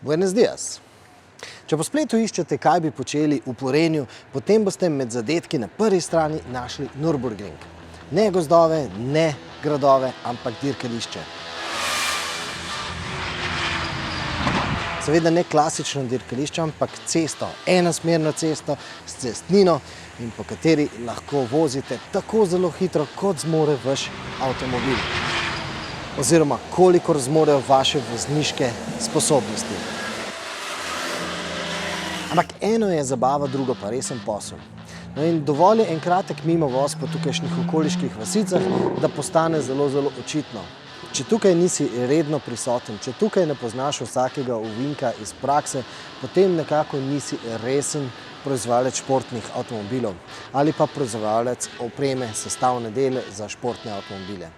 Buenos dias. Če po spletu iščete, kaj bi počeli v Porenju, potem boste med zadetki na prvi strani našli Nürburgring. Ne gozdove, ne gradove, ampak dirkališče. Seveda ne klasično dirkališče, ampak cesto, enosmerno cesto s cestnino in po kateri lahko vozite tako zelo hitro, kot zmore vaš avtomobil. Oziroma, kolikor zmorejo vaše vozniške sposobnosti. Ampak eno je zabava, drugo pa resen posel. No in dovolj je en kratek mimovoz po tukajšnjih okoliških vasicah, da postane zelo očitno. Če tukaj nisi redno prisoten, če tukaj ne poznaš vsakega ovinka iz prakse, potem nekako nisi resen proizvajalec športnih avtomobilov ali pa proizvajalec opreme, sestavne dele za športne avtomobile.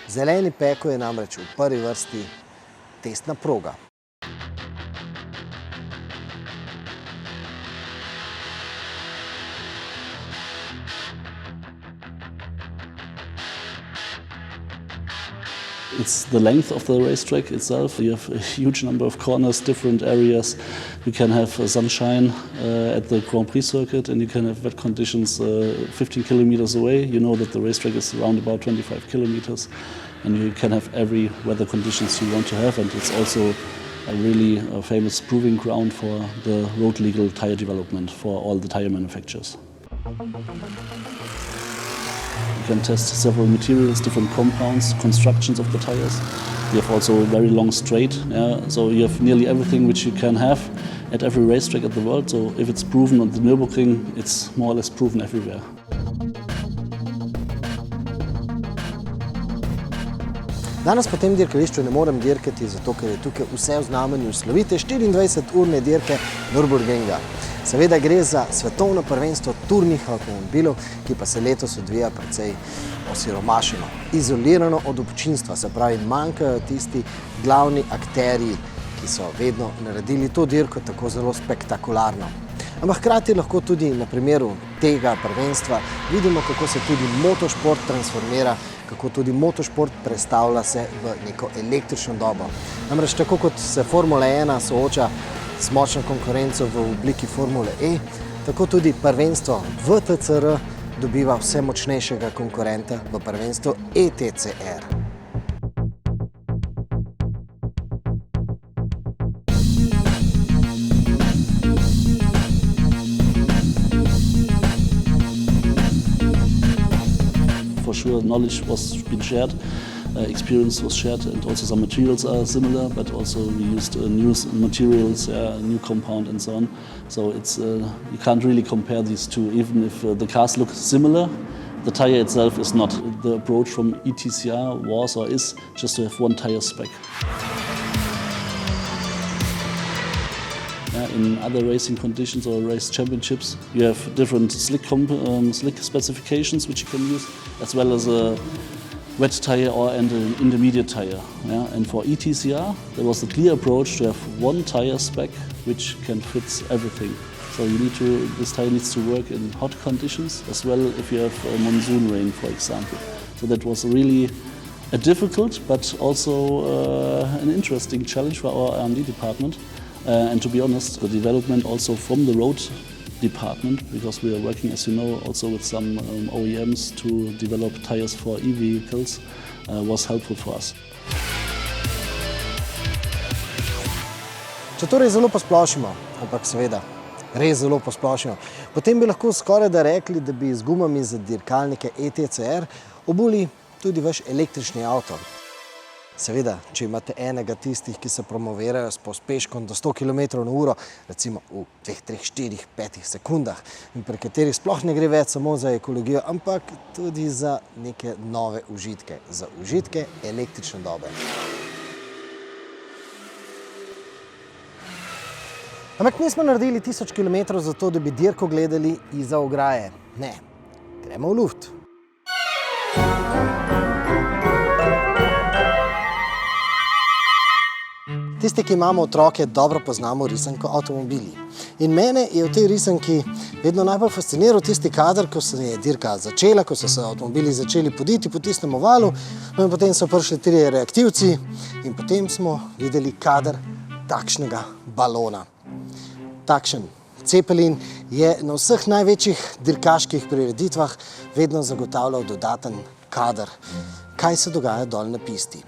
Zeleni peko je namreč v prvi vrsti testna proga. It's the length of the racetrack itself. You have a huge number of corners, different areas. You can have sunshine at the Grand Prix circuit, and you can have wet conditions 15 kilometers away. You know that the racetrack is around about 25 kilometers, and you can have every weather conditions you want to have. And it's also a really famous proving ground for the road legal tire development for all the tire manufacturers. You can test several materials, different compounds, constructions of the tires. You have also a very long straight, so you have nearly everything which you can have at every racetrack at the world. So if it's proven on the Nürburgring, it's more or less proven everywhere. Danes po tem dirkališču ne morem dirkati, zato ker je tukaj vse v znamenju slovite 24-urne dirke Nürburgringa. Seveda gre za svetovno prvenstvo turnih avtomobilov, ki pa se letos odvija precej osiromašeno, izolirano od občinstva, se pravi, manjkajo tisti glavni akterji, ki so vedno naredili to dirko tako zelo spektakularno. Ampak hkrati lahko tudi na primeru tega prvenstva vidimo, kako se tudi motošport transformira, kako tudi motošport prestavlja se v neko električno dobo. Namreč tako kot se Formula 1 sooča s močno konkurenco v obliki Formule E, tako tudi prvenstvo VTCR dobiva vse močnejšega konkurenta v prvenstvu ETCR. For sure, knowledge was been shared. Experience was shared, and also some materials are similar, but also we used new materials, new compound and so on. So it's you can't really compare these two, even if the cars look similar. The tire itself is not. The approach from ETCR was or is just to have one tire spec. In other racing conditions or race championships, you have different slick specifications which you can use, as well as a wet tire and an intermediate tire. And for ETCR, there was a clear approach to have one tire spec which can fit everything. So this tire needs to work in hot conditions, as well if you have a monsoon rain, for example. So that was really a difficult but also an interesting challenge for our R&D department. And to be honest, the development also from the road department, because we are working, as you know, also with some OEMs to develop tires for e-vehicles, was helpful for us. Če torej zelo posplošimo, ampak seveda res zelo posplošimo, potem bi lahko skoraj da rekli, da bi z gumami za dirkalnike ETCR obuli tudi vaš električni avto. Seveda, če imate enega tistih, ki se promovirajo s pospeškom do 100 km/h, recimo v 2, 3, 4, 5 sekundah, in pri katerih sploh ne gre več samo za ekologijo, ampak tudi za neke nove užitke, za užitke električne dobe. Ampak nismo naredili 1000 km za to, da bi dirko gledali izza ograje. Ne, gremo v luft. Tisti, ki imamo otroke, dobro poznamo risanko Avtomobili. In mene je v tej risanki vedno najbolj fasciniral tisti kader, ko se je dirka začela, ko so se avtomobili začeli poditi po tistem ovalu, no in potem so prišli 3 reaktivci in potem smo videli kader takšnega balona. Takšen Cepelin je na vseh največjih dirkaških prireditvah vedno zagotavljal dodaten kader. Kaj se dogaja dol na pisti?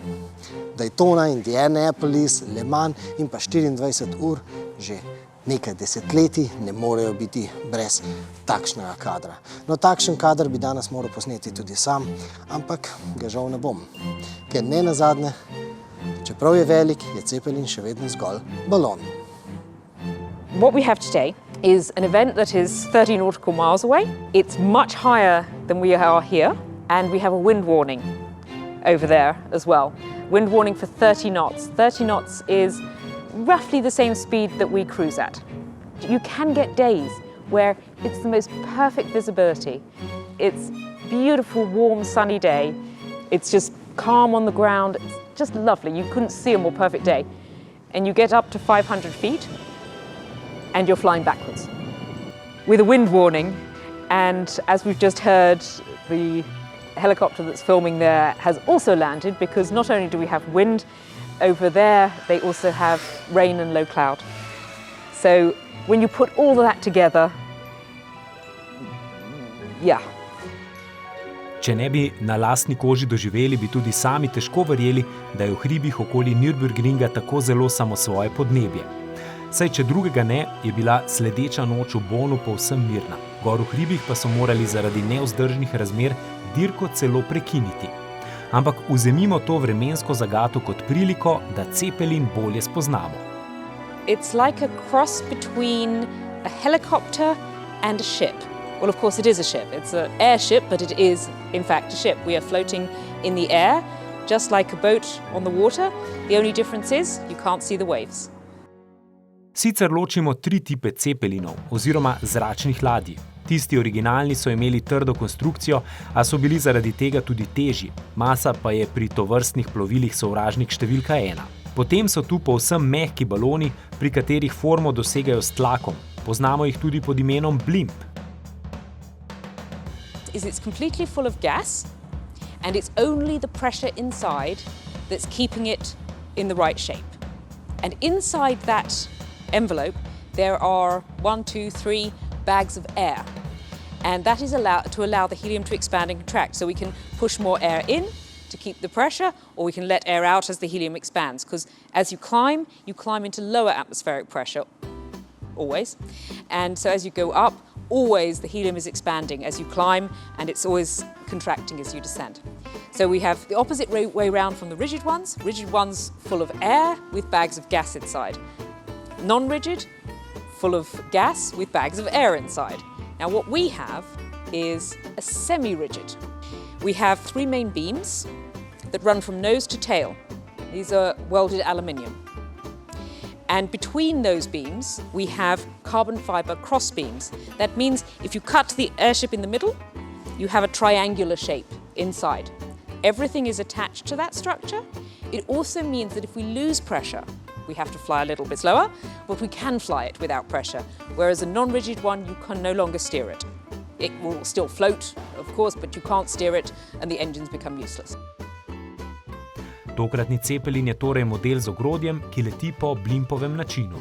Daytona, Indianapolis, Le Mans in pa 24 ur že nekaj desetletij ne morejo biti brez takšnega kadra. No, takšen kader bi danes moral posneti tudi sam, ampak ga žal ne bom. Ker ne nazadnje, čeprav je velik, je Cepelin še vedno zgolj balon. What we have today is an event that is 30 nautical miles away. It's much higher than we are here, and we have a wind warning over there as well. Wind warning for 30 knots. 30 knots is roughly the same speed that we cruise at. You can get days where it's the most perfect visibility. It's beautiful, warm, sunny day. It's just calm on the ground. It's just lovely. You couldn't see a more perfect day. And you get up to 500 feet and you're flying backwards with a wind warning. And as we've just heard, the helicopter that's filming there has also landed, because not only do we have wind over there, they also have rain and low cloud. So when you put all of that together, yeah. Če ne bi na lastni koži doživeli, bi tudi sami težko verjeli, da je v hribih okoli Nürburgringa tako zelo samosvoje podnebje. Saj če drugega ne, je bila sledeča noč v Bonu povsem mirna. Gor v hribih pa so morali zaradi nevzdržnih razmer dirko celo prekiniti. Ampak vzemimo to vremensko zagato kot priliko, da Cepelin bolje spoznamo. It's like a cross between a helicopter and a ship. Well, of course it is a ship. It's an airship, but it is in fact a ship. We are floating in the air, just like a boat on the water. The only difference is you can't see the waves. Sicer ločimo 3 tipe Cepelinov oziroma zračnih ladij. Tisti originalni so imeli trdo konstrukcijo, a so bili zaradi tega tudi težji. Masa pa je pri tovrstnih plovilih sovražnik številka 1. Potem so tu povsem mehki baloni, pri katerih formo dosegajo s tlakom. Poznamo jih tudi pod imenom Blimp. It's completely full of gas, and it's only the pressure inside that's keeping it in the right shape. And inside that envelope, there are 1, 2, 3 bags of air. And that is to allow the helium to expand and contract. So we can push more air in to keep the pressure, or we can let air out as the helium expands. Because as you climb into lower atmospheric pressure, always. And so as you go up, always the helium is expanding as you climb, and it's always contracting as you descend. So we have the opposite way around from the rigid ones full of air with bags of gas inside. Non-rigid, full of gas with bags of air inside. Now what we have is a semi-rigid. We have 3 main beams that run from nose to tail. These are welded aluminium. And between those beams, we have carbon fiber cross beams. That means if you cut the airship in the middle, you have a triangular shape inside. Everything is attached to that structure. It also means that if we lose pressure, we have to fly a little bit slower, but we can fly it without pressure. Whereas a non-rigid one, you can no longer steer it. It will still float, of course, but you can't steer it and the engines become useless. Tokratni Cepelin je torej model z ogrodjem, ki leti po Blimpovem načinu.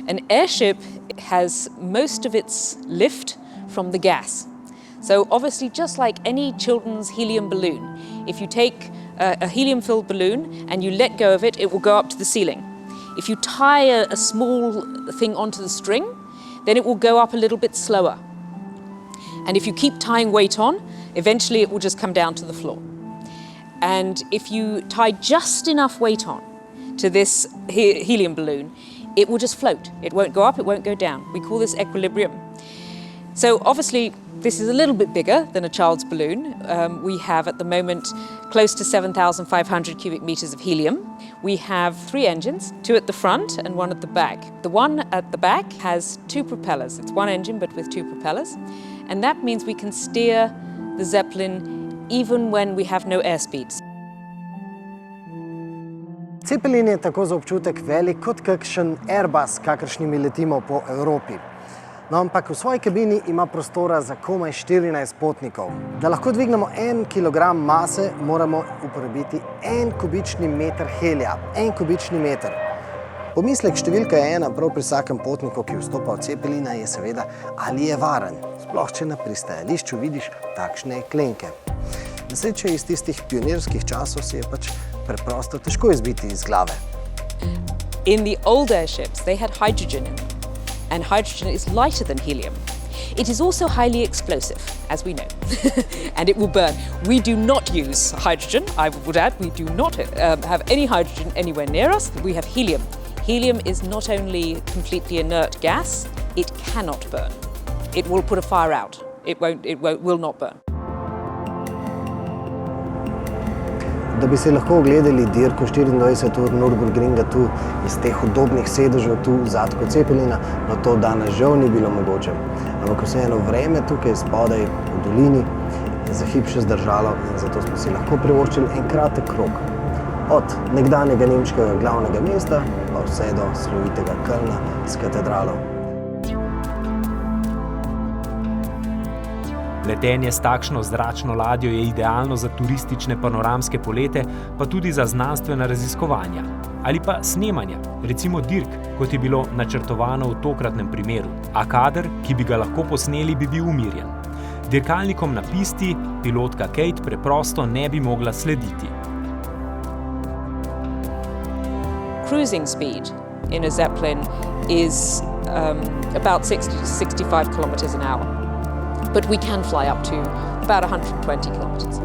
An airship has most of its lift from the gas. So obviously, just like any children's helium balloon, if you take a helium-filled balloon and you let go of it, it will go up to the ceiling. If you tie a small thing onto the string, then it will go up a little bit slower. And if you keep tying weight on, eventually it will just come down to the floor. And if you tie just enough weight on to this helium balloon, it will just float. It won't go up, it won't go down. We call this equilibrium. So obviously, this is a little bit bigger than a child's balloon. We have at the moment close to 7,500 cubic meters of helium. We have 3 engines, 2 at the front and 1 at the back. The one at the back has 2 propellers. It's 1 engine but with 2 propellers. And that means we can steer the Zeppelin even when we have no airspeeds. Cepelin je tako za občutek velik kot kakšen Airbus, kakršnimi letimo po Evropi. No, ampak v svoji kabini ima prostora za komaj 14 potnikov. Da lahko dvignemo 1 kilogram mase, moramo uporabiti 1 kubični meter helija. 1 kubični meter. Pomislek številka 1 prav pri vsakem potniku, ki vstopa v Cepelina, je seveda, ali je varen. Sploh, če na pristajališču vidiš takšne klenke. Nesreče iz tistih pionirskih časov si je pač preprosto težko izbiti iz glave. In the old airships, they had hydrogen in them. And hydrogen is lighter than helium. It is also highly explosive, as we know, and it will burn. We do not use hydrogen, I would add. We do not have any hydrogen anywhere near us. We have helium. Helium is not only completely inert gas, it cannot burn. It will put a fire out. It will not burn. Da bi se lahko ogledali dirko 24 ur Nürburgringa tu iz teh udobnih sedežev tu v zadku Cepelina, no to danes žal ni bilo mogoče. Ampak vseeno vreme tukaj spodaj v dolini je za hip še zdržalo in zato smo si lahko privoščili en kratek krog. Od nekdanjega nemškega glavnega mesta pa vse do slovitega Kölna s katedralo. Letenje s takšno zračno ladjo je idealno za turistične panoramske polete, pa tudi za znanstvena raziskovanja. Ali pa snemanja, recimo dirk, kot je bilo načrtovano v tokratnem primeru. A kader, ki bi ga lahko posneli, bi bil umirjen. Dirkalnikom na pisti pilotka Kate preprosto ne bi mogla slediti. Cruising speed in a Zeppelin is about 60 to 65 kilometers an hour. But we can fly up to about 120 kilometers.